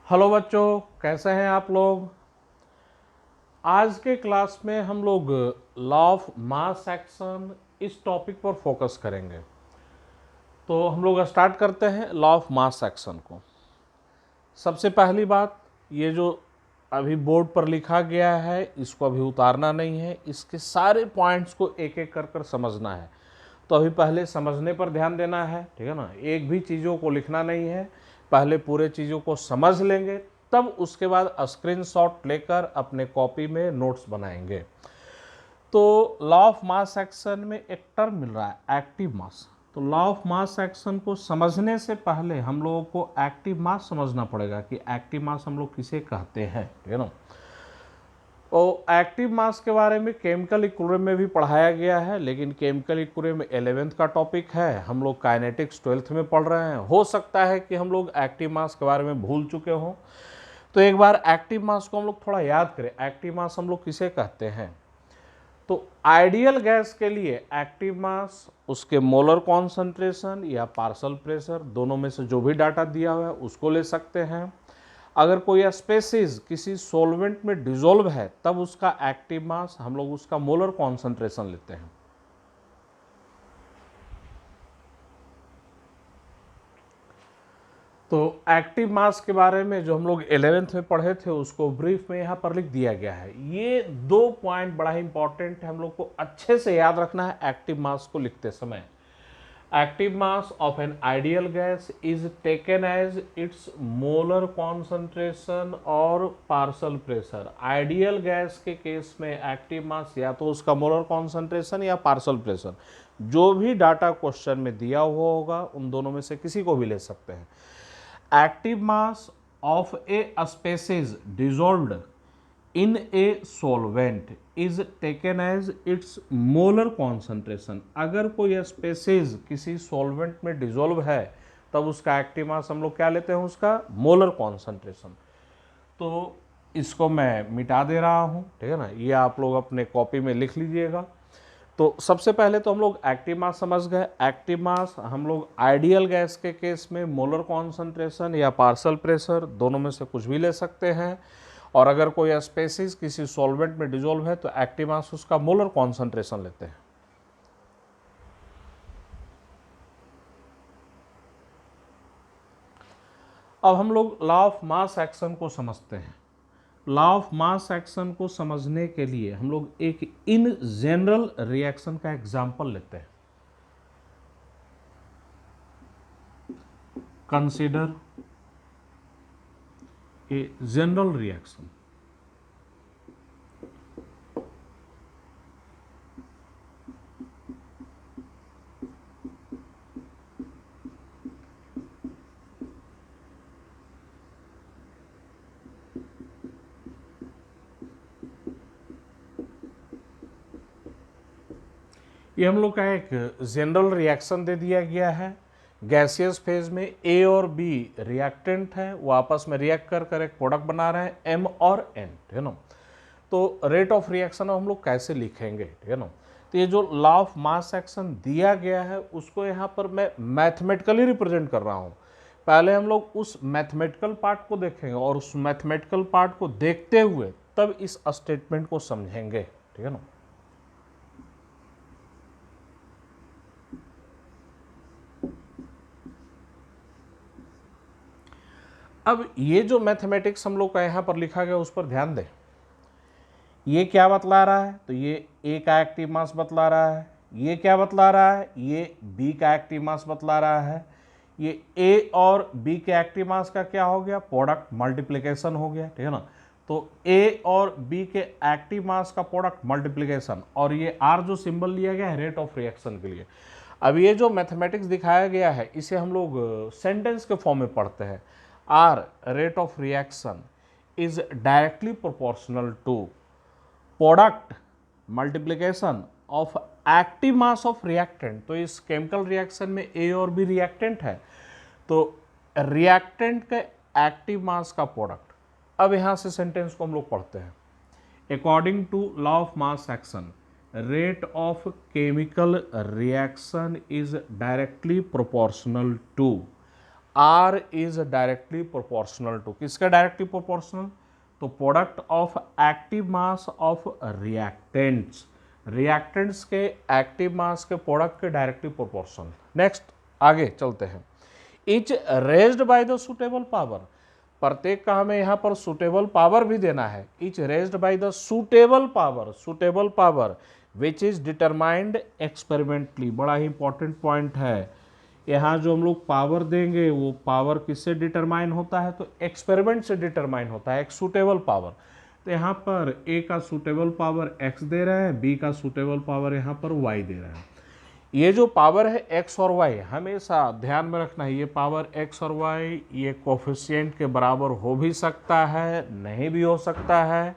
Hello बच्चों, कैसे हैं आप लोग। आज के क्लास में हम लोग लॉ ऑफ मास एक्शन इस टॉपिक पर फोकस करेंगे। तो हम लोग स्टार्ट करते हैं लॉ ऑफ मास एक्शन को। सबसे पहली बात, ये जो अभी बोर्ड पर लिखा गया है इसको अभी उतारना नहीं है, इसके सारे पॉइंट्स को एक एक कर कर समझना है। तो अभी पहले समझने पर ध्यान देना है, ठीक है ना। एक भी चीज़ों को लिखना नहीं है, पहले पूरे चीज़ों को समझ लेंगे, तब उसके बाद स्क्रीनशॉट लेकर अपने कॉपी में नोट्स बनाएंगे। तो लॉ ऑफ मास एक्शन में एक टर्म मिल रहा है एक्टिव मास। तो लॉ ऑफ मास एक्शन को समझने से पहले हम लोगों को एक्टिव मास समझना पड़ेगा कि एक्टिव मास हम लोग किसे कहते हैं, ठीक है ना। तो एक्टिव मास के बारे में केमिकल इक्विलिब्रियम में भी पढ़ाया गया है, लेकिन केमिकल इक्विलिब्रियम में 11th का टॉपिक है, हम लोग काइनेटिक्स 12th में पढ़ रहे हैं। हो सकता है कि हम लोग एक्टिव मास के बारे में भूल चुके हों। तो एक बार एक्टिव मास को हम लोग थोड़ा याद करें। एक्टिव मास हम लोग किसे कहते हैं। तो आइडियल गैस के लिए एक्टिव मास उसके मोलर कॉन्सेंट्रेशन या पार्शियल प्रेशर दोनों में से जो भी डाटा दिया हुआ है उसको ले सकते हैं। अगर कोई स्पेसीज किसी सॉल्वेंट में डिसॉल्व है तब उसका एक्टिव मास हम लोग उसका मोलर कॉन्सेंट्रेशन लेते हैं। तो एक्टिव मास के बारे में जो हम लोग 11th में पढ़े थे उसको ब्रीफ में यहाँ पर लिख दिया गया है। ये दो पॉइंट बड़ा ही इंपॉर्टेंट है, हम लोग को अच्छे से याद रखना है एक्टिव मास को लिखते समय। Active mass of an ideal gas is taken as its molar concentration और पार्शियल प्रेशर। आइडियल गैस के केस में एक्टिव मास या तो उसका मोलर कॉन्सेंट्रेशन या पार्शियल प्रेशर, जो भी डाटा क्वेश्चन में दिया हुआ होगा उन दोनों में से किसी को भी ले सकते हैं। Active mass of a species dissolved in a solvent is taken as its molar concentration. अगर कोई स्पेसीज किसी सॉल्वेंट में डिसॉल्व है तब उसका एक्टिव मास हम लोग क्या लेते हैं, उसका मोलर कॉन्सेंट्रेशन। तो इसको मैं मिटा दे रहा हूँ, ठीक है ना। ये आप लोग अपने कॉपी में लिख लीजिएगा। तो सबसे पहले तो हम लोग एक्टिव मास समझ गए। एक्टिव मास हम लोग आइडियल गैस के केस में मोलर कॉन्सेंट्रेशन या पार्शियल प्रेशर दोनों में से कुछ भी ले सकते हैं। और अगर कोई स्पेसीज किसी सॉल्वेंट में डिसॉल्व है तो एक्टिव मास उसका मोलर कॉन्सेंट्रेशन लेते हैं। अब हम लोग लॉ ऑफ मास एक्शन को समझते हैं। लॉ ऑफ मास एक्शन को समझने के लिए हम लोग एक इन जनरल रिएक्शन का एग्जांपल लेते हैं। Consider a general reaction. ये हम लोग का एक जनरल रिएक्शन दे दिया गया है। गैसियस फेज में ए और बी रिएक्टेंट हैं, वो आपस में रिएक्ट कर कर एक प्रोडक्ट बना रहे हैं एम और एन, ठीक है ना। तो रेट ऑफ रिएक्शन हम लोग कैसे लिखेंगे, ठीक है ना। तो ये जो लॉ ऑफ मास एक्शन दिया गया है उसको यहाँ पर मैं मैथमेटिकली रिप्रेजेंट कर रहा हूँ। पहले हम लोग उस मैथमेटिकल पार्ट को देखेंगे और उस मैथमेटिकल पार्ट को देखते हुए तब इस स्टेटमेंट को समझेंगे, ठीक है ना। अब ये जो मैथमेटिक्स हम लोग का यहाँ पर लिखा गया उस पर ध्यान दें। ये क्या बतला रहा है, तो ये ए का एक्टिव मास बतला रहा है। ये क्या बतला रहा है, ये बी का एक्टिव मास बतला रहा है। ये ए और बी के एक्टिव मास का क्या हो गया, प्रोडक्ट मल्टीप्लिकेशन हो गया, ठीक है ना। तो ए और बी के एक्टिव मास का प्रोडक्ट मल्टीप्लिकेशन, और ये आर जो सिंबल लिया गया है रेट ऑफ रिएक्शन के लिए। अब ये जो मैथमेटिक्स दिखाया गया है इसे हम लोग सेंटेंस के फॉर्म में पढ़ते हैं। R rate of reaction is directly proportional to product multiplication of active mass of reactant. तो इस केमिकल रिएक्शन में ए और बी रिएक्टेंट है, तो रिएक्टेंट के एक्टिव मास का प्रोडक्ट। अब यहां से सेंटेंस को हम लोग पढ़ते हैं। According to law of mass action rate of chemical reaction is directly proportional to R is directly proportional to, किसका डायरेक्टली प्रोपोर्शनल? तो product of active mass of reactants, reactants के एक्टिव मास के product के directly proportional. Next आगे चलते हैं। Each raised by the suitable power, प्रत्येक का हमें यहाँ पर सुटेबल पावर भी देना है। Etch raised by the suitable power, suitable power which is determined experimentally, बड़ा ही इंपॉर्टेंट पॉइंट है। यहाँ जो हम लोग पावर देंगे वो पावर किससे डिटरमाइन होता है? तो एक्सपेरिमेंट से डिटरमाइन होता है, एक सुटेबल पावर। तो यहाँ पर ए का सुटेबल पावर x दे रहे हैं, बी का सुटेबल पावर यहाँ पर y दे रहे हैं। ये जो पावर है x और y, हमेशा ध्यान में रखना है, ये पावर x और y ये कोफिशिएंट के बराबर हो भी सकता है, नहीं भी हो सकता है।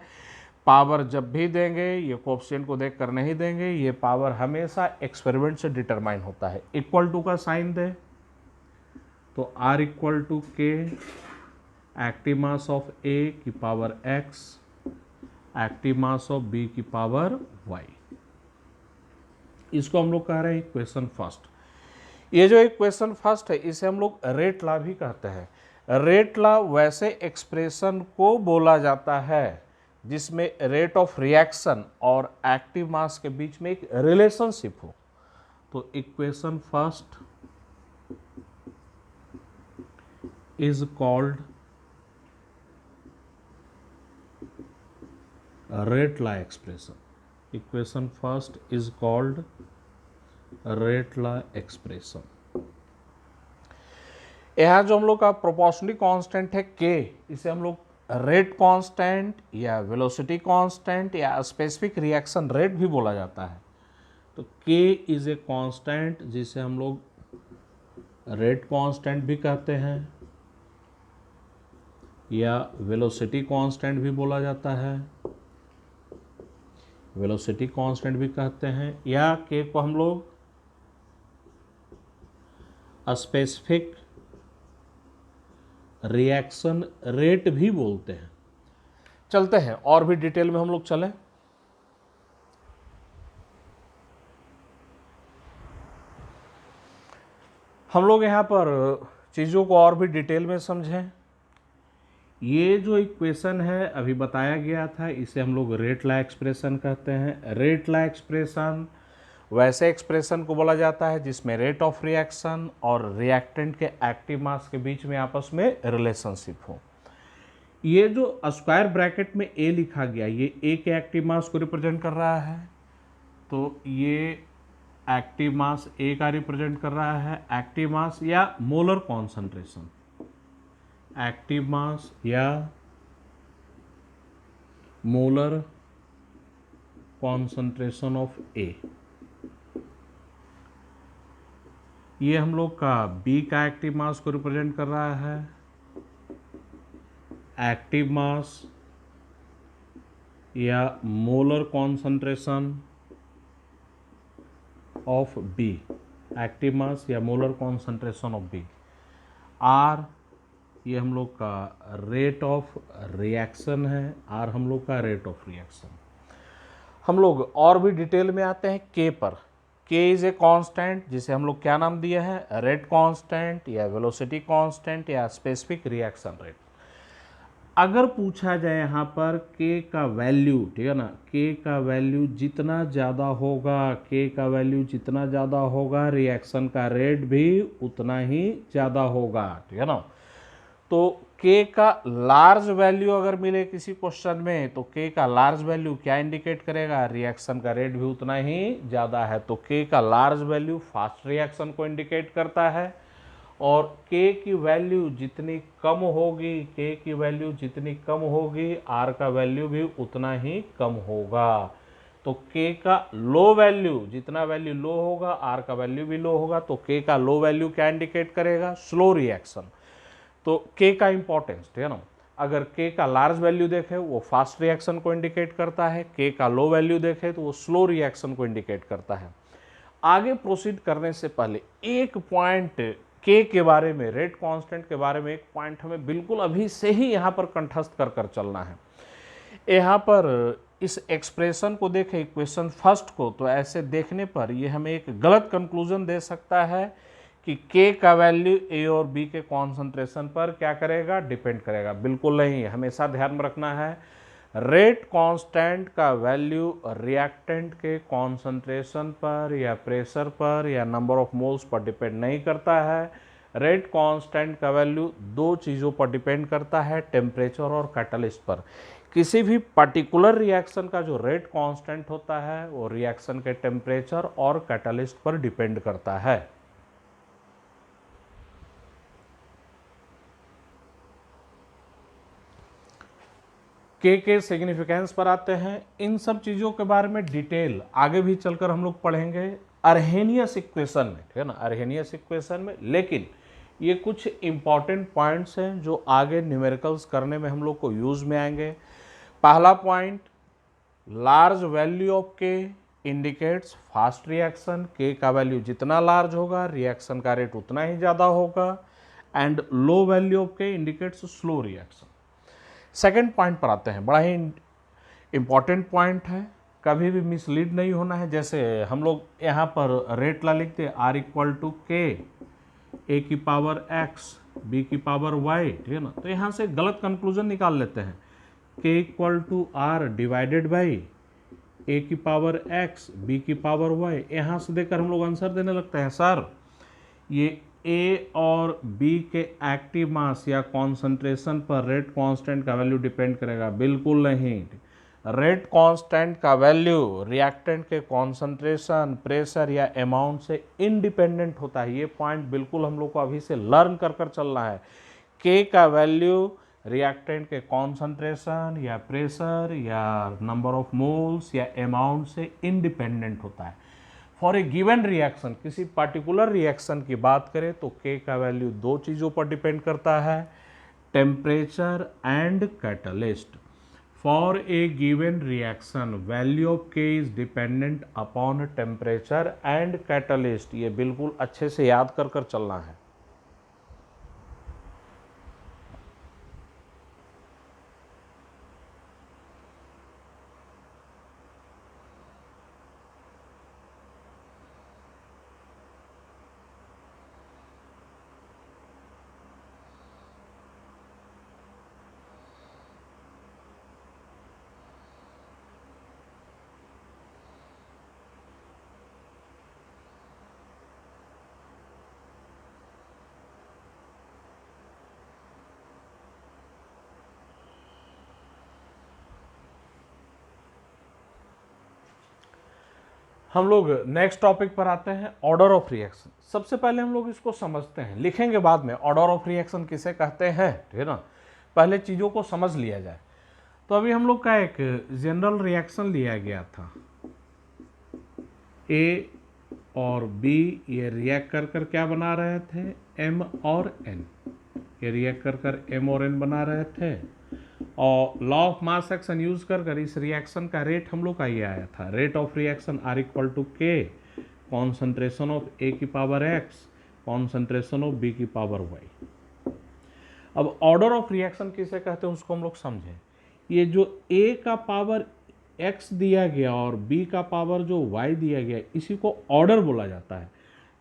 पावर जब भी देंगे ये कोफिशिएंट को देखकर नहीं देंगे, ये पावर हमेशा एक्सपेरिमेंट से डिटरमाइन होता है। इक्वल टू का साइन दे तो R इक्वल टू के एक्टिव मास ऑफ A की power x, active mass of B की पावर y। इसको हम लोग कह रहे हैं इक्वेशन फर्स्ट। ये जो इक्वेशन फर्स्ट है इसे हम लोग रेट लॉ भी कहते हैं। रेट लॉ वैसे एक्सप्रेशन को बोला जाता है जिसमें रेट ऑफ रिएक्शन और एक्टिव मास के बीच में एक रिलेशनशिप हो। तो equation first is called rate law expression. Equation first is called rate law expression. यहाँ जो हम लोग का प्रोपोर्शनली कांस्टेंट है k, इसे हम लोग रेट कांस्टेंट या वेलोसिटी कांस्टेंट या स्पेसिफिक रिएक्शन रेट भी बोला जाता है। तो k इज ए कांस्टेंट जिसे हम लोग रेट कांस्टेंट भी कहते हैं या वेलोसिटी कांस्टेंट भी बोला जाता है, वेलोसिटी कांस्टेंट भी कहते हैं, या k को हम लोग स्पेसिफिक रिएक्शन रेट भी बोलते हैं। चलते हैं और भी डिटेल में हम लोग चलें। हम लोग यहाँ पर चीज़ों को और भी डिटेल में समझें। ये जो इक्वेशन है अभी बताया गया था, इसे हम लोग रेट लॉ एक्सप्रेशन कहते हैं। रेट लॉ एक्सप्रेशन वैसे एक्सप्रेशन को बोला जाता है जिसमें रेट ऑफ रिएक्शन और रिएक्टेंट के एक्टिव मास के बीच में आपस में रिलेशनशिप हो। ये जो स्क्वायर ब्रैकेट में ए लिखा गया, ये ए के एक्टिव मास को रिप्रेजेंट कर रहा है, तो ये एक्टिव मास ए का रिप्रेजेंट कर रहा है। एक्टिव मास या मोलर कॉन्सेंट्रेशन, एक्टिव मास या मोलर कॉन्सेंट्रेशन ऑफ ए, ये हम लोग का बी का एक्टिव मास को रिप्रेजेंट कर रहा है। एक्टिव मास या molar concentration of B, active mass या मोलर कॉन्सेंट्रेशन ऑफ बी। आर ये हम लोग का रेट ऑफ रिएक्शन है, आर हम लोग का रेट ऑफ रिएक्शन। हम लोग और भी डिटेल में आते हैं के पर। के इज ए कांस्टेंट जिसे हम लोग क्या नाम दिए हैं? रेट कांस्टेंट या वेलोसिटी कांस्टेंट या स्पेसिफिक रिएक्शन रेट। अगर पूछा जाए यहाँ पर के का वैल्यू, ठीक है ना, के का वैल्यू जितना ज़्यादा होगा, के का वैल्यू जितना ज़्यादा होगा रिएक्शन का रेट भी उतना ही ज़्यादा होगा, ठीक है ना। तो के का लार्ज वैल्यू अगर मिले किसी क्वेश्चन में तो के का लार्ज वैल्यू क्या इंडिकेट करेगा? रिएक्शन का रेट भी उतना ही ज़्यादा है। तो के का लार्ज वैल्यू फास्ट रिएक्शन को इंडिकेट करता है, और के की वैल्यू जितनी कम होगी, के की वैल्यू जितनी कम होगी, आर का वैल्यू भी उतना ही कम होगा। तो के का लो वैल्यू, जितना वैल्यू लो होगा आर का वैल्यू भी लो होगा। तो के का लो वैल्यू क्या इंडिकेट करेगा? Slow reaction. तो के का इंपॉर्टेंस, ठीक है ना, अगर के का लार्ज वैल्यू देखें वो फास्ट रिएक्शन को इंडिकेट करता है, के का लो वैल्यू देखें तो वो स्लो रिएक्शन को इंडिकेट करता है। आगे प्रोसीड करने से पहले एक पॉइंट के बारे में, रेट कांस्टेंट के बारे में एक पॉइंट हमें बिल्कुल अभी से ही यहाँ पर कंठस्थ कर कर चलना है। यहाँ पर इस एक्सप्रेशन को देखें, इक्वेशन फर्स्ट को, तो ऐसे देखने पर ये हमें एक गलत कंक्लूजन दे सकता है कि के का वैल्यू ए और बी के कॉन्सेंट्रेशन पर क्या करेगा, डिपेंड करेगा। बिल्कुल नहीं, हमेशा ध्यान में रखना है रेट कांस्टेंट का वैल्यू रिएक्टेंट के कॉन्सेंट्रेशन पर या प्रेशर पर या number of moles per depend नहीं करता है। रेट कांस्टेंट का वैल्यू दो चीज़ों पर डिपेंड करता है, टेम्परेचर और कैटलिस्ट पर। किसी भी पर्टिकुलर रिएक्शन का जो रेट कांस्टेंट होता है वो रिएक्शन के टेम्परेचर और कैटलिस्ट पर डिपेंड करता है। के सिग्निफिकेंस पर आते हैं। इन सब चीज़ों के बारे में डिटेल आगे भी चलकर हम लोग पढ़ेंगे अर्हेनियस इक्वेशन में, ठीक है ना, अर्हेनियस इक्वेशन में। लेकिन ये कुछ इंपॉर्टेंट पॉइंट्स हैं जो आगे न्यूमेरिकल्स करने में हम लोग को यूज में आएंगे। पहला पॉइंट, लार्ज वैल्यू ऑफ के इंडिकेट्स फास्ट रिएक्शन। के का वैल्यू जितना लार्ज होगा रिएक्शन का रेट उतना ही ज़्यादा होगा। एंड लो वैल्यू ऑफ के indicates slow reaction. Second point पर आते हैं, बड़ा ही इंपॉर्टेंट पॉइंट है, कभी भी मिसलीड नहीं होना है। जैसे हम लोग यहाँ पर रेट ला लिखते हैं आर इक्वल टू के ए की पावर एक्स बी की पावर वाई, ठीक है ना, तो यहाँ से गलत कंक्लूजन निकाल लेते हैं। K equal to r divided by A की पावर एक्स बी की पावर वाई, यहाँ से देकर हम लोग आंसर देने लगते हैं सर ये ए और बी के एक्टिव मास या कॉन्सेंट्रेशन पर रेट कांस्टेंट का वैल्यू डिपेंड करेगा। बिल्कुल नहीं, रेट कांस्टेंट का वैल्यू रिएक्टेंट के कॉन्सेंट्रेशन, प्रेशर या अमाउंट से इंडिपेंडेंट होता है। ये पॉइंट बिल्कुल हम लोग को अभी से लर्न कर कर चलना है। के का वैल्यू रिएक्टेंट के कॉन्सेंट्रेशन या प्रेशर या नंबर ऑफ मोल्स या अमाउंट से इंडिपेंडेंट होता है। फॉर ए गिवन रिएक्शन, किसी पर्टिकुलर रिएक्शन की बात करें तो के का वैल्यू दो चीज़ों पर डिपेंड करता है, temperature and catalyst. For a given reaction value of k is dependent upon temperature and catalyst. ये बिल्कुल अच्छे से याद कर कर चलना है। हम लोग नेक्स्ट टॉपिक पर आते हैं, ऑर्डर ऑफ रिएक्शन। सबसे पहले हम लोग इसको समझते हैं, लिखेंगे बाद में ऑर्डर ऑफ रिएक्शन किसे कहते हैं, ठीक है ना, पहले चीज़ों को समझ लिया जाए। तो अभी हम लोग का एक जनरल रिएक्शन लिया गया था, ए और बी ये रिएक्ट कर कर क्या बना रहे थे, एम और एन। ये रिएक्ट कर कर एम और एन बना रहे थे और law of mass action use कर कर इस रिएक्शन का रेट हम लोग का ये आया था, rate of reaction R equal to K concentration of A की power X concentration of B की पावर वाई। अब ऑर्डर ऑफ रिएक्शन किसे कहते हैं उसको हम लोग समझें। ये जो ए का पावर एक्स दिया गया और बी का पावर जो वाई दिया गया, इसी को ऑर्डर बोला जाता है।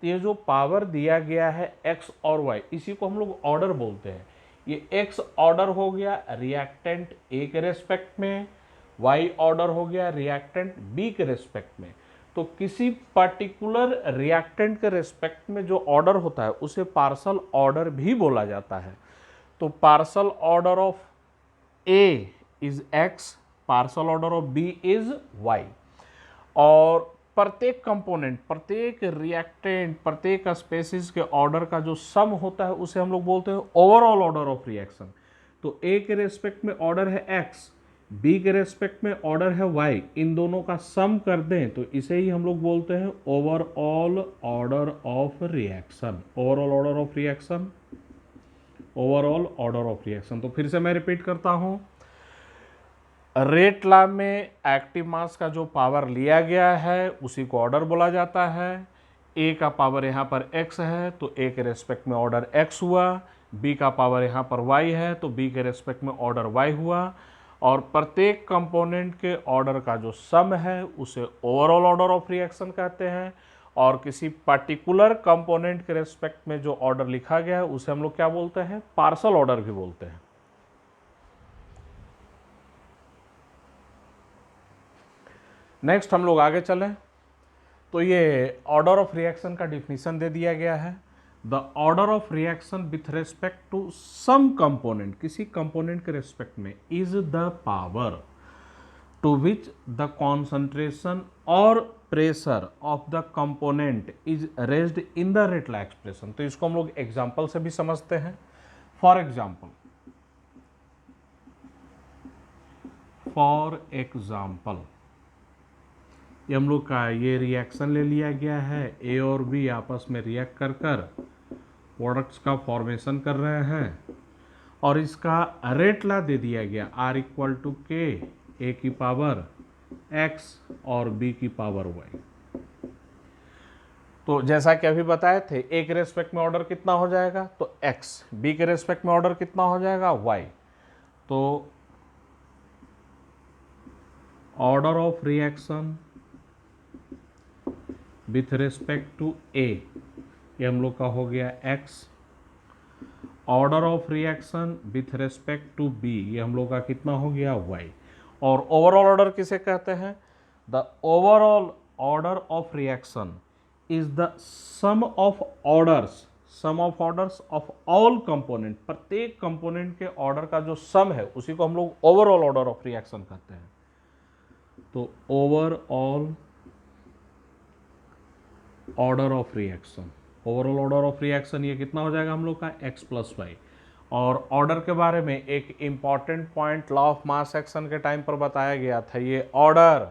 तो ये जो पावर दिया गया है एक्स और वाई, इसी को हम लोग ऑर्डर बोलते हैं। ये एक्स ऑर्डर हो गया रिएक्टेंट ए के रेस्पेक्ट में, वाई ऑर्डर हो गया रिएक्टेंट बी के रेस्पेक्ट में। तो किसी पर्टिकुलर रिएक्टेंट के रेस्पेक्ट में जो ऑर्डर होता है उसे पार्शल ऑर्डर भी बोला जाता है। तो partial order of A is X, partial order of B is Y. और प्रत्येक कंपोनेंट, प्रत्येक रिएक्टेंट, प्रत्येक स्पेसिस के ऑर्डर का जो सम होता है उसे हम लोग बोलते हैं ओवरऑल ऑर्डर ऑफ रिएक्शन। तो ए के रेस्पेक्ट में ऑर्डर है एक्स, बी के रेस्पेक्ट में ऑर्डर है वाई, इन दोनों का सम कर दें तो इसे ही हम लोग बोलते हैं overall order of reaction. Overall order of reaction, overall order of reaction. तो फिर से मैं रिपीट करता हूं, रेट लॉ में एक्टिव मास का जो पावर लिया गया है उसी को ऑर्डर बोला जाता है। ए का पावर यहाँ पर x है तो ए के रेस्पेक्ट में ऑर्डर x हुआ, बी का पावर यहाँ पर y है तो बी के रेस्पेक्ट में ऑर्डर y हुआ। और प्रत्येक कंपोनेंट के ऑर्डर का जो सम है उसे ओवरऑल ऑर्डर ऑफ रिएक्शन कहते हैं। और किसी पर्टिकुलर कंपोनेंट के रेस्पेक्ट में जो ऑर्डर लिखा गया है उसे हम लोग क्या बोलते हैं, पार्सल ऑर्डर भी बोलते हैं। नेक्स्ट हम लोग आगे चलें तो ये ऑर्डर ऑफ रिएक्शन का डिफिनीशन दे दिया गया है। The order of reaction with respect to some component, किसी कंपोनेंट के रेस्पेक्ट में, is the power to which the concentration और pressure of the component is raised in the rate law expression. तो इसको हम लोग एग्जाम्पल से भी समझते हैं। फॉर एग्जाम्पल ये हम लोग का ये रिएक्शन ले लिया गया है, ए और बी आपस में रिएक्ट कर कर प्रोडक्ट्स का फॉर्मेशन कर रहे हैं और इसका रेटला दे दिया गया R इक्वल टू के, ए की पावर x और b की पावर y। तो जैसा कि अभी बताए थे, ए के रेस्पेक्ट में ऑर्डर कितना हो जाएगा तो x, b के रेस्पेक्ट में ऑर्डर कितना हो जाएगा y। तो order of reaction with respect to A, ये हम लोग का हो गया x। Order of reaction with respect to b, ये हम लोग का कितना हो गया y। और ओवरऑल ऑर्डर किसे कहते हैं, the overall order of reaction is the sum of orders of all component, प्रत्येक कंपोनेंट के ऑर्डर का जो सम है उसी को हम लोग ओवरऑल ऑर्डर ऑफ रिएक्शन कहते हैं। तो overall order of reaction, overall order of reaction ये कितना हो जाएगा हम लोग का x प्लस वाई। और ऑर्डर के बारे में एक important point law of mass action के टाइम पर बताया गया था, ये ऑर्डर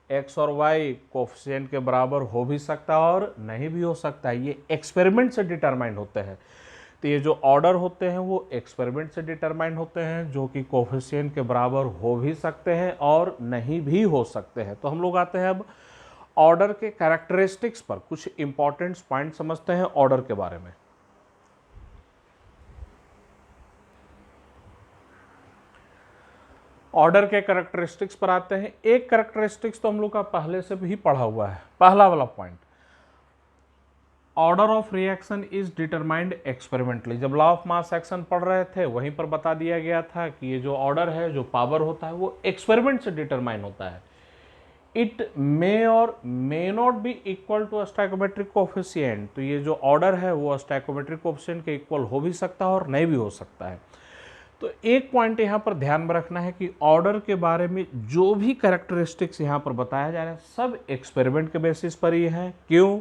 x और y कोफिशिएंट के बराबर हो भी सकता है और नहीं भी हो सकता है, ये एक्सपेरिमेंट से डिटरमाइंड होते हैं। तो ये जो ऑर्डर होते हैं वो एक्सपेरिमेंट से डिटरमाइंड होते हैं, जो कि कोफिशिएंट के बराबर हो भी सकते हैं और नहीं भी हो सकते हैं। तो हम लोग आते हैं अब ऑर्डर के कैरेक्टरिस्टिक्स पर, कुछ इंपॉर्टेंट पॉइंट समझते हैं ऑर्डर के बारे में। ऑर्डर के कैरेक्टरिस्टिक्स पर आते हैं। एक कैरेक्टरिस्टिक्स तो हम लोग का पहले से भी पढ़ा हुआ है, पहला वाला point, order of reaction is determined experimentally. जब लॉ ऑफ मास एक्शन पढ़ रहे थे वहीं पर बता दिया गया था कि ये जो ऑर्डर है, जो पावर होता है, वो एक्सपेरिमेंट से डिटरमाइन होता है। It may or may not be equal to stoichiometric coefficient. तो ये जो ऑर्डर है वो स्टोइकोमेट्रिक कोफिशिएंट के इक्वल हो भी सकता है और नहीं भी हो सकता है। तो एक पॉइंट यहाँ पर ध्यान में रखना है कि ऑर्डर के बारे में जो भी कैरेक्टरिस्टिक्स यहाँ पर बताया जा रहा है सब एक्सपेरिमेंट के बेसिस पर ही है। क्यों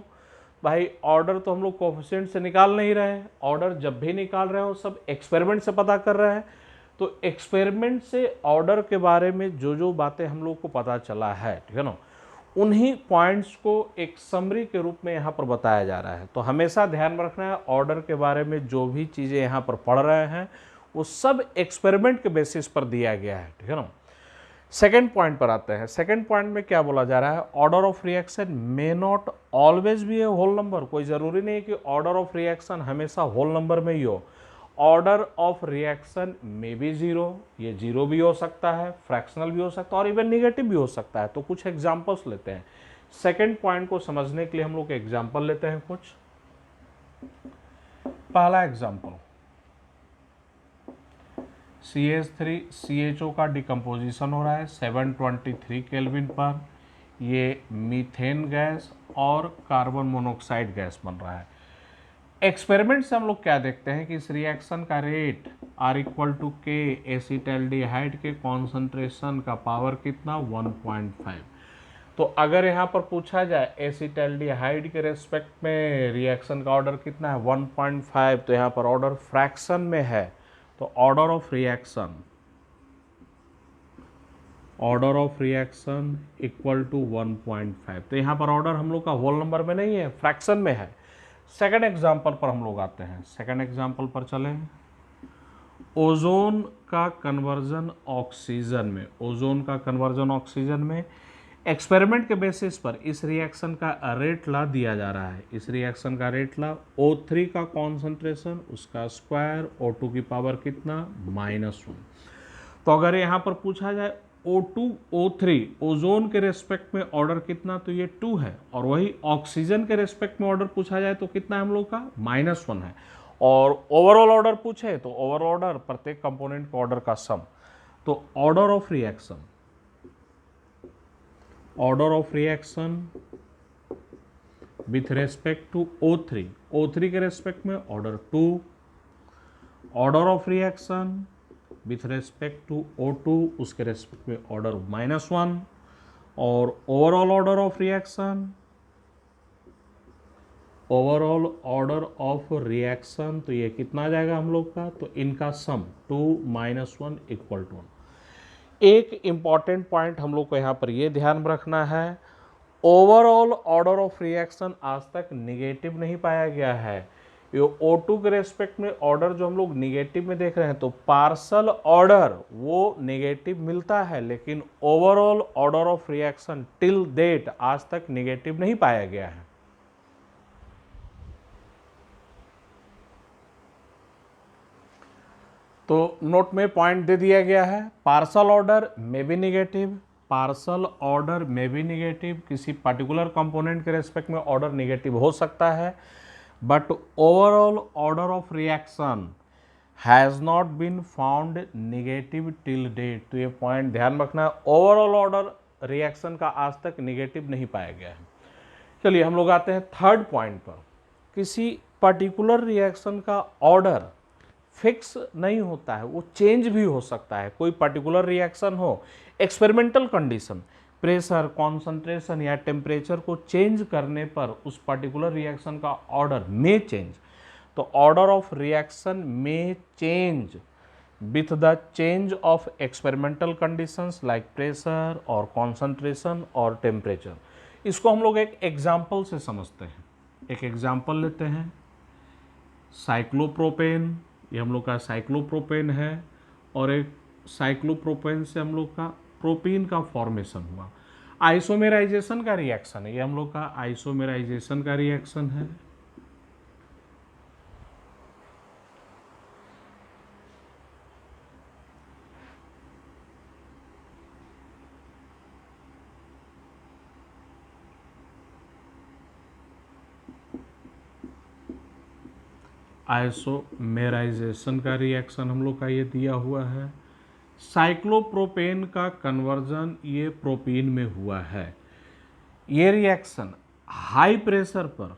भाई, ऑर्डर तो हम लोग कोफिशिएंट से निकाल नहीं रहे हैं, ऑर्डर जब भी निकाल रहे हो सब एक्सपेरिमेंट से पता कर रहे हैं। तो एक्सपेरिमेंट से ऑर्डर के बारे में जो जो बातें हम लोग को पता चला है, ठीक है ना, उन्हीं पॉइंट्स को एक समरी के रूप में यहाँ पर बताया जा रहा है। तो हमेशा ध्यान में रखना है ऑर्डर के बारे में जो भी चीज़ें यहाँ पर पढ़ रहे हैं वो सब एक्सपेरिमेंट के बेसिस पर दिया गया है, ठीक है ना। सेकेंड पॉइंट पर आते हैं। सेकेंड पॉइंट में क्या बोला जा रहा है, order of reaction may not always भी है होल नंबर। कोई ज़रूरी नहीं है कि ऑर्डर ऑफ रिएक्शन हमेशा होल नंबर में ही हो। ऑर्डर ऑफ रिएक्शन में भी जीरो, ये जीरो भी हो सकता है, फ्रैक्शनल भी हो सकता है और इवन निगेटिव भी हो सकता है। तो कुछ एग्जांपल्स लेते हैं। सेकंड पॉइंट को समझने के लिए हम लोग एग्जांपल लेते हैं कुछ। पहला एग्जांपल, CH3CHO का डिकम्पोजिशन हो रहा है 723 केल्विन पर। ये मीथेन गैस और कार्बन मोनोऑक्साइड गैस बन रहा है। एक्सपेरिमेंट से हम लोग क्या देखते हैं कि इस रिएक्शन का रेट R इक्वल टू के, एसिटाल्डिहाइड के कॉन्सेंट्रेशन का पावर कितना 1.5। तो अगर यहाँ पर पूछा जाए एसिटाल्डिहाइड के रेस्पेक्ट में रिएक्शन का ऑर्डर कितना है 1.5, तो यहाँ पर ऑर्डर फ्रैक्शन में है। तो order of reaction equal to 1.5। तो यहाँ पर ऑर्डर हम लोग का होल नंबर में नहीं है, फ्रैक्शन में है। सेकंड एग्जाम्पल पर हम लोग आते हैं। सेकंड एग्जाम्पल पर चलें। ओजोन का कन्वर्जन ऑक्सीजन में, ओजोन का कन्वर्जन ऑक्सीजन में एक्सपेरिमेंट के बेसिस पर इस रिएक्शन का रेट ला दिया जा रहा है। इस रिएक्शन का रेट ला O3 का कॉन्सेंट्रेशन, उसका स्क्वायर, O2 की पावर कितना -1। तो अगर यहाँ पर पूछा जाए O2O3 ओजोन के रेस्पेक्ट में ऑर्डर कितना, तो ये 2 है, और वही ऑक्सीजन के रेस्पेक्ट में ऑर्डर पूछा जाए तो कितना है हम लोग का, -1 है, और ओवरऑल ऑर्डर पूछे तो ओवरऑल ऑर्डर प्रत्येक कंपोनेंट के ऑर्डर का सम। तो order of reaction with respect to O3 के रेस्पेक्ट में order 2, order of reaction with respect to O2 उसके रेस्पेक्ट में ऑर्डर -1, और ओवरऑल ऑर्डर ऑफ रिएक्शन तो ये कितना आ जाएगा हम लोग का, तो इनका सम 2 - 1 = 1। एक इंपॉर्टेंट पॉइंट हम लोग को यहाँ पर ये ध्यान में रखना है, ओवरऑल ऑर्डर ऑफ रिएक्शन आज तक निगेटिव नहीं पाया गया है। ये O2 के रेस्पेक्ट में ऑर्डर जो हम लोग निगेटिव में देख रहे हैं, तो पार्शल ऑर्डर वो निगेटिव मिलता है, लेकिन overall order of reaction till date आज तक निगेटिव नहीं पाया गया है। तो नोट में पॉइंट दे दिया गया है, पार्शल ऑर्डर में भी निगेटिव, किसी पर्टिकुलर कंपोनेंट के रेस्पेक्ट में ऑर्डर निगेटिव हो सकता है, but overall order of reaction has not been found negative till date. तो ये पॉइंट ध्यान रखना है, ओवरऑल ऑर्डर रिएक्शन का आज तक निगेटिव नहीं पाया गया है। चलिए हम लोग आते हैं थर्ड पॉइंट पर, किसी पर्टिकुलर रिएक्शन का ऑर्डर फिक्स नहीं होता है, वो चेंज भी हो सकता है। कोई पर्टिकुलर रिएक्शन हो, एक्सपेरिमेंटल कंडीशन, प्रेशर, कॉन्सेंट्रेशन या टेम्परेचर को चेंज करने पर उस पर्टिकुलर रिएक्शन का ऑर्डर में चेंज। तो ऑर्डर ऑफ रिएक्शन में change with the change of experimental conditions like pressure और कॉन्सेंट्रेशन और टेम्परेचर। इसको हम लोग एक एग्जाम्पल से समझते हैं। एक एग्जाम्पल लेते हैं, साइक्लोप्रोपेन, ये हम लोग का साइक्लोप्रोपेन है, और एक साइक्लोप्रोपेन से हम लोग का प्रोपीन का फॉर्मेशन हुआ। आइसोमेराइजेशन का रिएक्शन है, ये हम लोग का आइसोमेराइजेशन का रिएक्शन है। आइसोमेराइजेशन का रिएक्शन हम लोग का ये दिया हुआ है। साइक्लोप्रोपेन का कन्वर्जन ये प्रोपीन में हुआ है। ये रिएक्शन हाई प्रेशर पर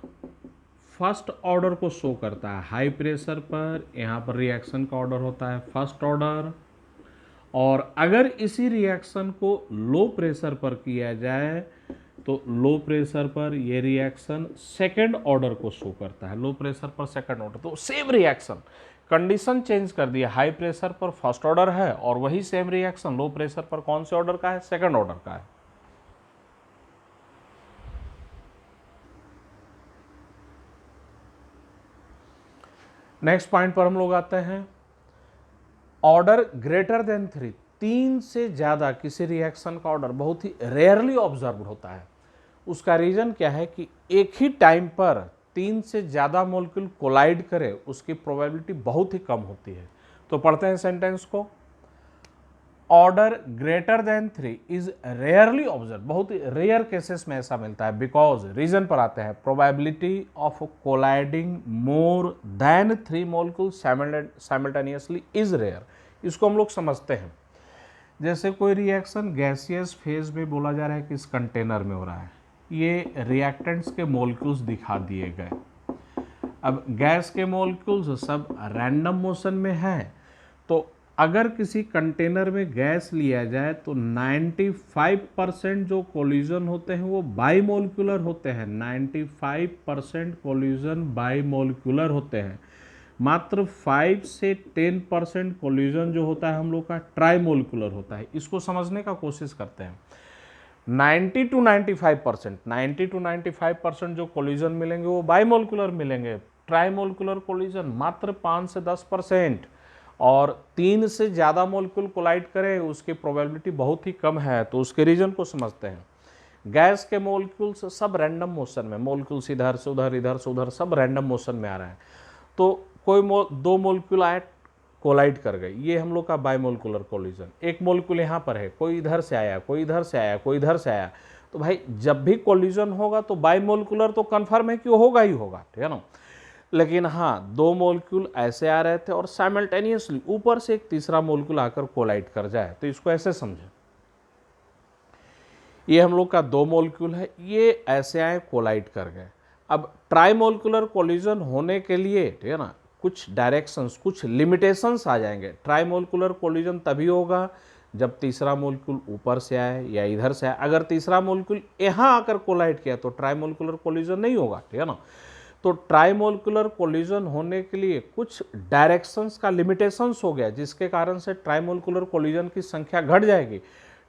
फर्स्ट ऑर्डर को शो करता है। हाई प्रेशर पर यहाँ पर रिएक्शन का ऑर्डर होता है फर्स्ट ऑर्डर, और अगर इसी रिएक्शन को लो प्रेशर पर किया जाए तो लो प्रेशर पर ये रिएक्शन सेकेंड ऑर्डर को शो करता है। लो प्रेशर पर सेकेंड ऑर्डर, तो सेम रिएक्शन, कंडीशन चेंज कर दिया, हाई प्रेशर पर फर्स्ट ऑर्डर है और वही सेम रिएक्शन लो प्रेशर पर कौन से ऑर्डर का है, सेकेंड ऑर्डर का है। नेक्स्ट पॉइंट पर हम लोग आते हैं, ऑर्डर ग्रेटर देन 3, 3 से ज्यादा किसी रिएक्शन का ऑर्डर बहुत ही रेयरली ऑब्जर्व होता है। उसका रीजन क्या है कि एक ही टाइम पर 3 से ज़्यादा मॉलिक्यूल कोलाइड करे, उसकी प्रोबेबिलिटी बहुत ही कम होती है। तो पढ़ते हैं सेंटेंस को, order greater than 3 is rarely observe, बहुत ही रेयर केसेस में ऐसा मिलता है, बिकॉज रीजन पर आते हैं, probability of colliding more than 3 molecule simultaneously is rare. इसको हम लोग समझते हैं, जैसे कोई रिएक्शन गैसियस फेज में बोला जा रहा है कि इस कंटेनर में हो रहा है, ये रिएक्टेंट्स के मॉलिक्यूल्स दिखा दिए गए। अब गैस के मॉलिक्यूल्स सब रैंडम मोशन में हैं, तो अगर किसी कंटेनर में गैस लिया जाए तो 95% जो कोलिजन होते हैं वो बाईमोलिकुलर होते हैं। 95% कोलिजन बाईमोलिकुलर होते हैं। मात्र 5 से 10% कोलिजन जो होता है हम लोग का ट्राईमोलिकुलर होता है। इसको समझने का कोशिश करते हैं। 90 to 95% जो कोलिजन मिलेंगे वो बाईमोलिकुलर मिलेंगे। ट्राईमोलिकुलर कोलिजन मात्र 5 से 10%, और 3 से ज़्यादा मॉलिक्यूल कोलाइड करें उसकी प्रोबेबिलिटी बहुत ही कम है। तो उसके रीजन को समझते हैं। गैस के मॉलिक्यूल्स सब रैंडम मोशन में, मॉलिक्यूल्स इधर से उधर, इधर से उधर, सब रैंडम मोशन में आ रहे हैं। तो कोई 2 मॉलिक्यूल आए, कोलाइड कर गए, ये हम लोग का बाइमोलिकुलर कोलिजन। एक मोलिक्यूल यहाँ पर है, कोई इधर से आया, कोई इधर से आया, कोई इधर से आया, तो भाई जब भी कोलिजन होगा तो बाइमोलिकुलर तो कन्फर्म है कि होगा ही होगा, ठीक है ना। लेकिन हाँ, दो मोलिक्यूल ऐसे आ रहे थे और साइमल्टेनियसली ऊपर से एक तीसरा मोलिक्यूल आकर कोलाइड कर जाए, तो इसको ऐसे समझें, ये हम लोग का दो मोलिक्यूल है, ये ऐसे आए कोलाइड कर गए। अब ट्राइमोलिकुलर कोलिजन होने के लिए, ठीक है ना, कुछ डायरेक्शंस, कुछ लिमिटेशंस आ जाएंगे। ट्राइमोलिकुलर कोलिजन तभी होगा जब तीसरा मोलिक्यूल ऊपर से आए या इधर से आए। अगर तीसरा मोलिक्यूल यहाँ आकर कोलाइड किया तो ट्राइमोलिकुलर कोलिजन नहीं होगा, ठीक है ना। तो ट्राइमोलिकुलर कोलिजन होने के लिए कुछ डायरेक्शंस का लिमिटेशंस हो गया, जिसके कारण से ट्राइमोलिकुलर कोलिजन की संख्या घट जाएगी।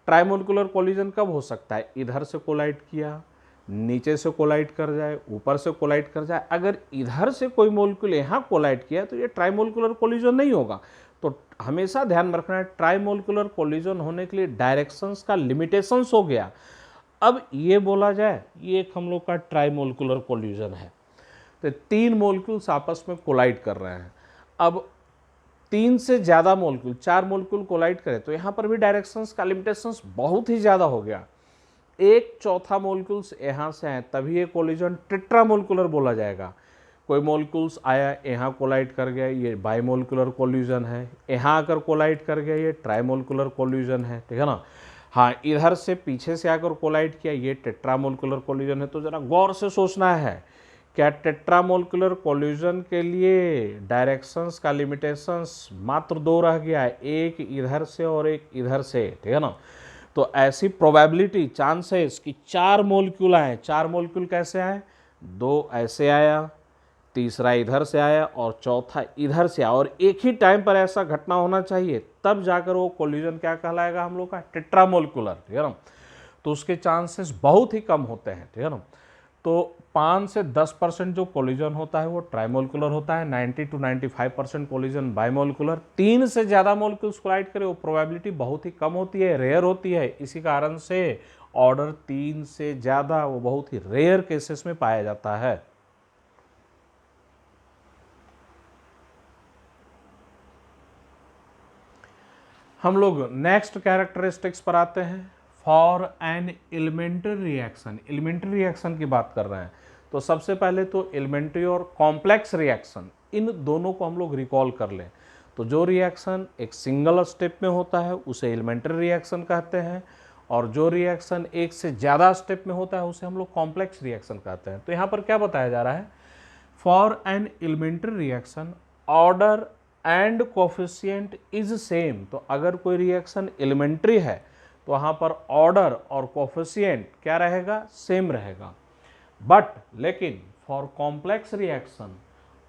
ट्राइमोलिकुलर कोलिजन कब हो सकता है? इधर से कोलाइड किया, नीचे से कोलाइड कर जाए, ऊपर से कोलाइड कर जाए। अगर इधर से कोई मोलिक्यूल यहाँ कोलाइड किया तो ये ट्राइमोलिकुलर कोलिजन नहीं होगा। तो हमेशा ध्यान में रखना है, ट्राइमोलिकुलर कोलिजन होने के लिए डायरेक्शंस का लिमिटेशंस हो गया। अब ये बोला जाए ये एक हम लोग का ट्राइमोलिकुलर कोलिजन है, तो तीन मोलिक्यूल्स आपस में कोलाइड कर रहे हैं। अब तीन से ज़्यादा मोलिक्यूल, चार मोलिक्यूल कोलाइड करें तो यहाँ पर भी डायरेक्शंस का लिमिटेशंस बहुत ही ज़्यादा हो गया। एक चौथा मोलिक्यूल्स यहाँ से आए तभी ये कोलिजन टेट्रामोलिकुलर बोला जाएगा। कोई मोलिक्यूल्स आया यहाँ कोलाइड कर गया, ये बाइमोलिकुलर कोलिजन है। यहाँ आकर कोलाइड कर गया, ये ट्राइमोलिकुलर कोलिजन है, ठीक है ना। हाँ, इधर से पीछे से आकर कोलाइड किया, ये टेट्रामोलिकुलर कोलिजन है। तो ज़रा गौर से सोचना है, क्या टेट्रामोलिकुलर कोलिजन के लिए डायरेक्शंस का लिमिटेशंस मात्र दो रह गया है, एक इधर से और एक इधर से, ठीक है ना। तो ऐसी प्रोबेबिलिटी, चांसेस कि चार मोलिक्यूल आए। चार मोलिक्यूल कैसे आए? दो ऐसे आया, तीसरा इधर से आया और चौथा इधर से आया, और एक ही टाइम पर ऐसा घटना होना चाहिए, तब जाकर वो कोलिजन क्या कहलाएगा हम लोग का? टेट्रामोलिकुलर, ठीक है ना। तो उसके चांसेस बहुत ही कम होते हैं, ठीक है ना। तो 5 से 10% जो कोलिजन होता है वो ट्राइमोलिकुलर होता है, 90 to 95% कोलिजन बाइमोलिकुलर। 3 से ज़्यादा मोलिक्यूल्स कोलाइड करे वो प्रोबेबिलिटी बहुत ही कम होती है, रेयर होती है। इसी कारण से ऑर्डर 3 से ज़्यादा वो बहुत ही रेयर केसेस में पाया जाता है। हम लोग नेक्स्ट कैरेक्टरिस्टिक्स पर आते हैं। For an elementary reaction, elementary reaction की बात कर रहे हैं, तो सबसे पहले तो एलिमेंट्री और कॉम्प्लेक्स रिएक्शन, इन दोनों को हम लोग रिकॉल कर लें। तो जो रिएक्शन एक सिंगल स्टेप में होता है उसे एलिमेंट्री रिएक्शन कहते हैं, और जो रिएक्शन एक से ज़्यादा स्टेप में होता है उसे हम लोग कॉम्प्लेक्स रिएक्शन कहते हैं। तो यहाँ पर क्या बताया जा रहा है? For an elementary reaction order and coefficient is same. तो अगर कोई रिएक्शन एलिमेंट्री है तो वहाँ पर ऑर्डर और कोफिशिएंट क्या रहेगा? सेम रहेगा। बट लेकिन for complex reaction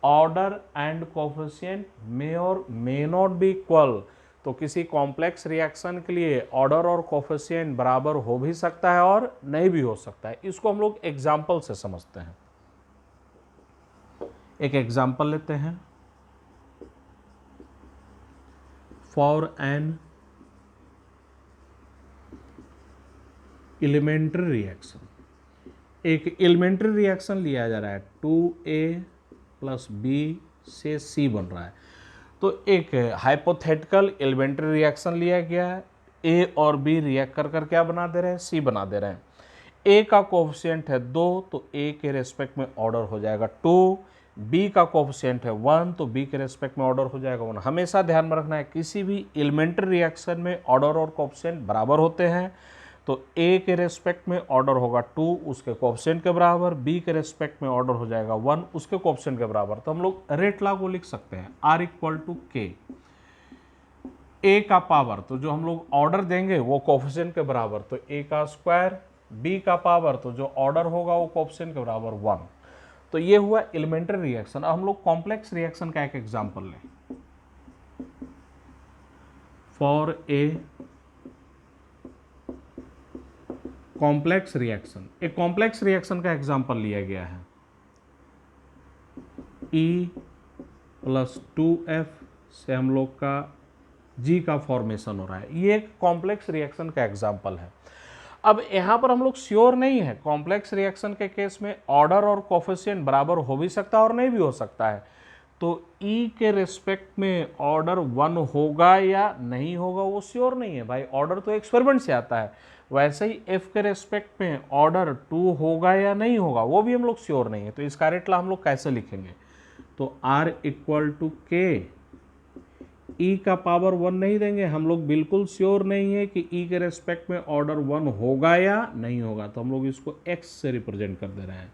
order and coefficient may or may not be equal. तो किसी कॉम्प्लेक्स रिएक्शन के लिए ऑर्डर और कोफिशिएंट बराबर हो भी सकता है और नहीं भी हो सकता है। इसको हम लोग एग्जाम्पल से समझते हैं। एक एग्जाम्पल लेते हैं। फॉर एन एलिमेंट्री रिएक्शन, एक एलिमेंट्री रिएक्शन लिया जा रहा है, 2A + B से C बन रहा है। तो एक हाइपोथेटिकल एलिमेंट्री रिएक्शन लिया गया है, A और B रिएक्ट कर कर क्या बना दे रहे हैं? C बना दे रहे हैं। A का कोफिशिएंट है 2, तो A के रेस्पेक्ट में ऑर्डर हो जाएगा 2। B का कोफिशिएंट है 1, तो B के रेस्पेक्ट में ऑर्डर हो जाएगा 1। हमेशा ध्यान में रखना है, किसी भी एलिमेंट्री रिएक्शन में ऑर्डर और कोफिशिएंट बराबर होते हैं। तो A के रेस्पेक्ट में ऑर्डर होगा 2 उसके कोफिशिएंट के बराबर, B के रेस्पेक्ट में ऑर्डर हो जाएगा 1 उसके कोफिशिएंट के बराबर। तो हम लोग रेट लॉ को लिख सकते हैं, R = K। A का पावर, तो जो हम लोग ऑर्डर देंगे वो कोफिशिएंट के बराबर, तो A का स्क्वायर। B का पावर, तो जो ऑर्डर होगा वो कोफिशिएंट के बराबर 1। तो ये हुआ एलिमेंट्री रिएक्शन। अब हम लोग कॉम्प्लेक्स रिएक्शन का एक एग्जाम्पल लें। फॉर ए कॉम्प्लेक्स रिएक्शन, एक कॉम्प्लेक्स रिएक्शन का एग्जांपल लिया गया है, E + 2F से हम लोग का G का फॉर्मेशन हो रहा है। ये एक कॉम्प्लेक्स रिएक्शन का एग्जांपल है। अब यहाँ पर हम लोग श्योर नहीं है, कॉम्प्लेक्स रिएक्शन के केस में ऑर्डर और कोफिशिएंट बराबर हो भी सकता है और नहीं भी हो सकता है। तो ई के रेस्पेक्ट में ऑर्डर 1 होगा या नहीं होगा वो श्योर नहीं है भाई, ऑर्डर तो एक्सपेरिमेंट से आता है। वैसे ही एफ के रेस्पेक्ट में ऑर्डर 2 होगा या नहीं होगा वो भी हम लोग श्योर नहीं है। तो इसका रेटला हम लोग कैसे लिखेंगे, तो R इक्वल टू के, ई का पावर 1 नहीं देंगे, हम लोग बिल्कुल श्योर नहीं है कि ई के रेस्पेक्ट में ऑर्डर 1 होगा या नहीं होगा, तो हम लोग इसको x से रिप्रेजेंट कर दे रहे हैं,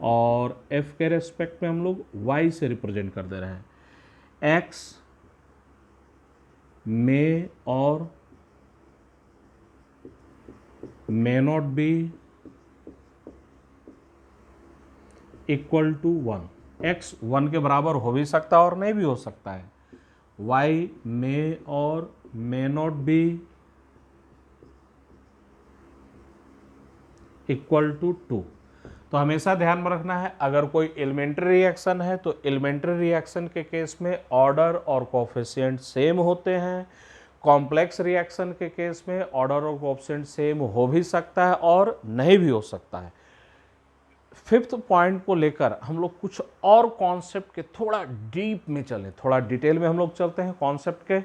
और f के रेस्पेक्ट में हम लोग y से रिप्रेजेंट कर दे रहे हैं। x may or may not be equal to 1, x 1 के बराबर हो भी सकता है और नहीं भी हो सकता है, y may or may not be equal to 2। तो हमेशा ध्यान में रखना है, अगर कोई एलिमेंट्री रिएक्शन है तो एलिमेंट्री रिएक्शन के केस में ऑर्डर और कोफिशिएंट सेम होते हैं। कॉम्प्लेक्स रिएक्शन के केस में ऑर्डर और कोफिशिएंट सेम हो भी सकता है और नहीं भी हो सकता है। फिफ्थ पॉइंट को लेकर हम लोग कुछ और कॉन्सेप्ट के थोड़ा डीप में चलें, थोड़ा डिटेल में हम लोग चलते हैं कॉन्सेप्ट के।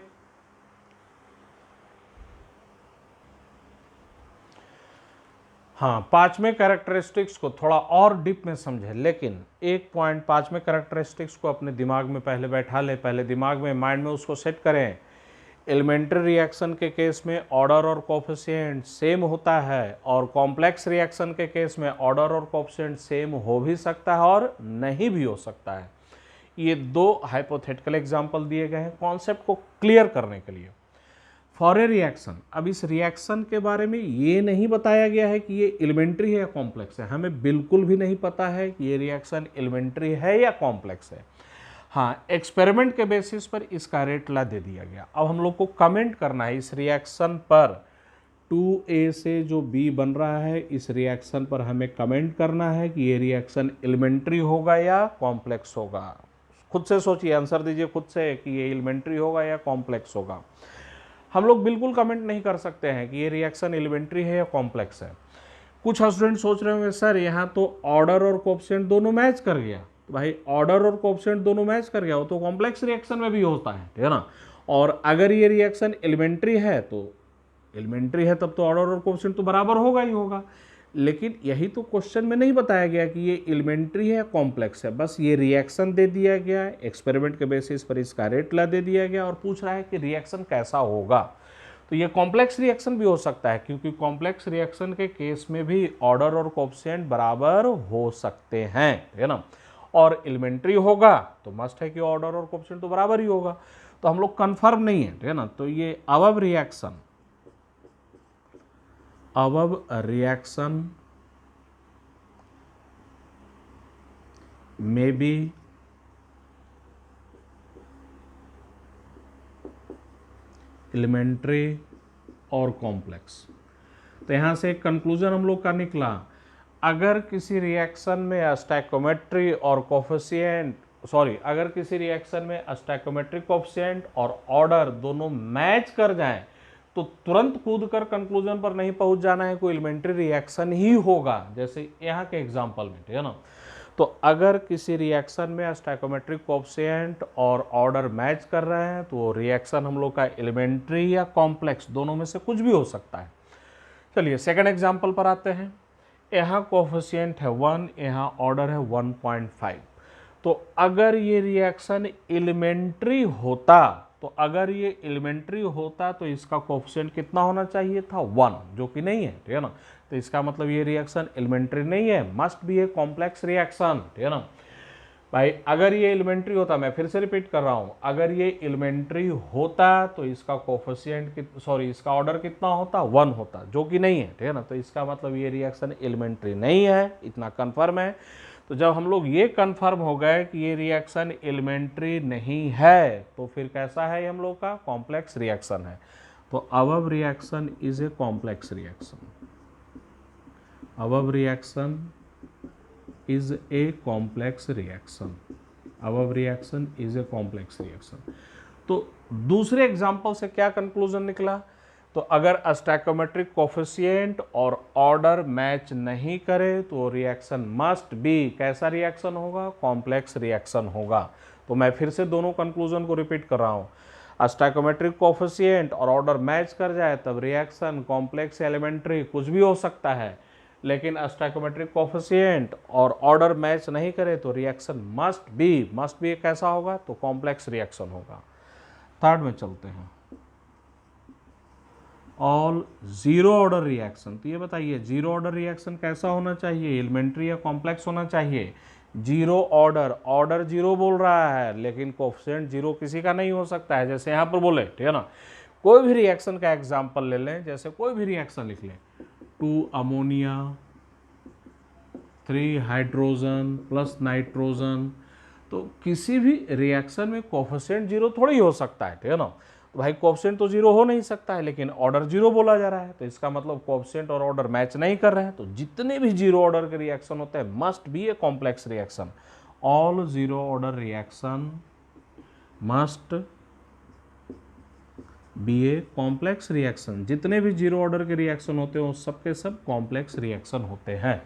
हाँ, पांचवें कैरेक्टरिस्टिक्स को थोड़ा और डीप में समझें, लेकिन एक पॉइंट पांचवें कैरेक्टरिस्टिक्स को अपने दिमाग में पहले बैठा लें, पहले दिमाग में माइंड में उसको सेट करें। एलिमेंट्री रिएक्शन के केस में ऑर्डर और कोफिशिएंट सेम होता है, और कॉम्प्लेक्स रिएक्शन के केस में ऑर्डर और कोफिशिएंट सेम हो भी सकता है और नहीं भी हो सकता है। ये दो हाइपोथेटिकल एग्जांपल दिए गए हैं कॉन्सेप्ट को क्लियर करने के लिए। फॉर ए रिएक्शन, अब इस रिएक्शन के बारे में ये नहीं बताया गया है कि ये एलिमेंट्री है या कॉम्प्लेक्स है, हमें बिल्कुल भी नहीं पता है कि ये रिएक्शन एलिमेंट्री है या कॉम्प्लेक्स है। हाँ, एक्सपेरिमेंट के बेसिस पर इसका रेटला दे दिया गया। अब हम लोग को कमेंट करना है इस रिएक्शन पर, 2A से जो B बन रहा है इस रिएक्शन पर हमें कमेंट करना है कि ये रिएक्शन एलिमेंट्री होगा या कॉम्प्लेक्स होगा। खुद से सोचिए, आंसर दीजिए खुद से कि ये एलिमेंट्री होगा या कॉम्प्लेक्स होगा। हम लोग बिल्कुल कमेंट नहीं कर सकते हैं कि ये रिएक्शन एलिमेंट्री है या कॉम्प्लेक्स है। कुछ स्टूडेंट सोच रहे होंगे सर यहाँ तो ऑर्डर और कोफिशिएंट दोनों मैच कर गया, तो भाई ऑर्डर और कोफिशिएंट दोनों मैच कर गया हो तो कॉम्प्लेक्स रिएक्शन में भी होता है ना। और अगर ये रिएक्शन एलिमेंट्री है तो एलिमेंट्री है तब तो ऑर्डर और कोफिशिएंट तो बराबर होगा ही होगा। लेकिन यही तो क्वेश्चन में नहीं बताया गया कि ये एलिमेंट्री है या कॉम्प्लेक्स है, बस ये रिएक्शन दे दिया गया है, एक्सपेरिमेंट के बेसिस पर इसका रेटला दे दिया गया और पूछ रहा है कि रिएक्शन कैसा होगा। तो ये कॉम्प्लेक्स रिएक्शन भी हो सकता है, क्योंकि कॉम्प्लेक्स रिएक्शन के केस में भी ऑर्डर और कोफिशिएंट बराबर हो सकते हैं, है ना। और एलिमेंट्री होगा तो मस्ट है कि ऑर्डर और कोफिशिएंट तो बराबर ही होगा, तो हम लोग कंफर्म नहीं है ना। तो ये अबव रिएक्शन में बी एलिमेंट्री और कॉम्प्लेक्स। तो यहाँ से एक कंक्लूजन हम लोग का निकला, अगर किसी रिएक्शन में स्टैकोमेट्री और कोफिशिएंट अगर किसी रिएक्शन में स्टैकोमेट्री कोफिशिएंट और ऑर्डर दोनों मैच कर जाएं तो तुरंत कूद कर कंक्लूजन पर नहीं पहुंच जाना है कोई एलिमेंट्री रिएक्शन ही होगा, जैसे यहाँ के एग्जांपल में, है ना। तो अगर किसी रिएक्शन में स्टैकोमेट्री कोफिशिएंट और ऑर्डर मैच कर रहे हैं तो वो रिएक्शन हम लोग का एलिमेंट्री या कॉम्प्लेक्स दोनों में से कुछ भी हो सकता है। चलिए सेकंड एग्जांपल पर आते हैं। यहाँ कोफिशिएंट है 1, यहाँ ऑर्डर है 1.5। तो अगर ये रिएक्शन एलिमेंट्री होता तो इसका कोफिशिएंट कितना होना चाहिए था, 1, जो कि नहीं है, ठीक है ना। तो इसका मतलब ये रिएक्शन एलिमेंट्री नहीं है, must be a complex reaction, ठीक है ना भाई। अगर ये एलिमेंट्री होता, मैं फिर से रिपीट कर रहा हूँ, अगर ये एलिमेंट्री होता तो इसका कोफिशिएंट इसका ऑर्डर कितना होता, 1 होता, जो कि नहीं है, ठीक है ना। तो इसका मतलब ये रिएक्शन एलिमेंट्री नहीं है, इतना कन्फर्म है। तो जब हम लोग ये कन्फर्म हो गए कि ये रिएक्शन एलिमेंट्री नहीं है तो फिर कैसा है हम लोग का, कॉम्प्लेक्स रिएक्शन है। तो above reaction is a complex reaction, above reaction is a complex reaction, above reaction is a complex reaction. तो दूसरे एग्जाम्पल से क्या कंक्लूजन निकला तो अगर स्टैकोमेट्रिक कोफिशिएंट और ऑर्डर मैच नहीं करे तो रिएक्शन मस्ट बी, कैसा रिएक्शन होगा? कॉम्प्लेक्स रिएक्शन होगा। तो मैं फिर से दोनों कंक्लूजन को रिपीट कर रहा हूँ। स्टैकोमेट्रिक कोफिशिएंट और ऑर्डर मैच कर जाए तब रिएक्शन कॉम्प्लेक्स एलिमेंट्री कुछ भी हो सकता है, लेकिन स्टैकोमेट्रिक कोफिशिएंट और ऑर्डर मैच नहीं करे तो रिएक्शन मस्ट बी कैसा होगा? तो कॉम्प्लेक्स रिएक्शन होगा। थर्ड में चलते हैं, ऑल जीरो ऑर्डर रिएक्शन। तो ये बताइए जीरो ऑर्डर रिएक्शन कैसा होना चाहिए? एलिमेंट्री या कॉम्प्लेक्स होना चाहिए? जीरो ऑर्डर, ऑर्डर जीरो बोल रहा है लेकिन कोफिशिएंट जीरो किसी का नहीं हो सकता है। जैसे यहाँ पर बोले, ठीक है ना, कोई भी रिएक्शन का एग्जाम्पल ले लें, जैसे कोई भी रिएक्शन लिख लें, 2 अमोनिया 3 हाइड्रोजन प्लस नाइट्रोजन, तो किसी भी रिएक्शन में कोफिशिएंट जीरो थोड़ी हो सकता है, ठीक है ना। तो भाई कोफिशिएंट तो जीरो हो नहीं सकता है, लेकिन ऑर्डर जीरो बोला जा रहा है, तो इसका मतलब कोफिशिएंट और ऑर्डर मैच नहीं कर रहे हैं। तो जितने भी जीरो ऑर्डर के रिएक्शन होते हैं must be a complex reaction. All zero order reaction must be a complex reaction. जितने भी जीरो ऑर्डर के रिएक्शन होते हैं वो सबके सब कॉम्प्लेक्स रिएक्शन होते हैं।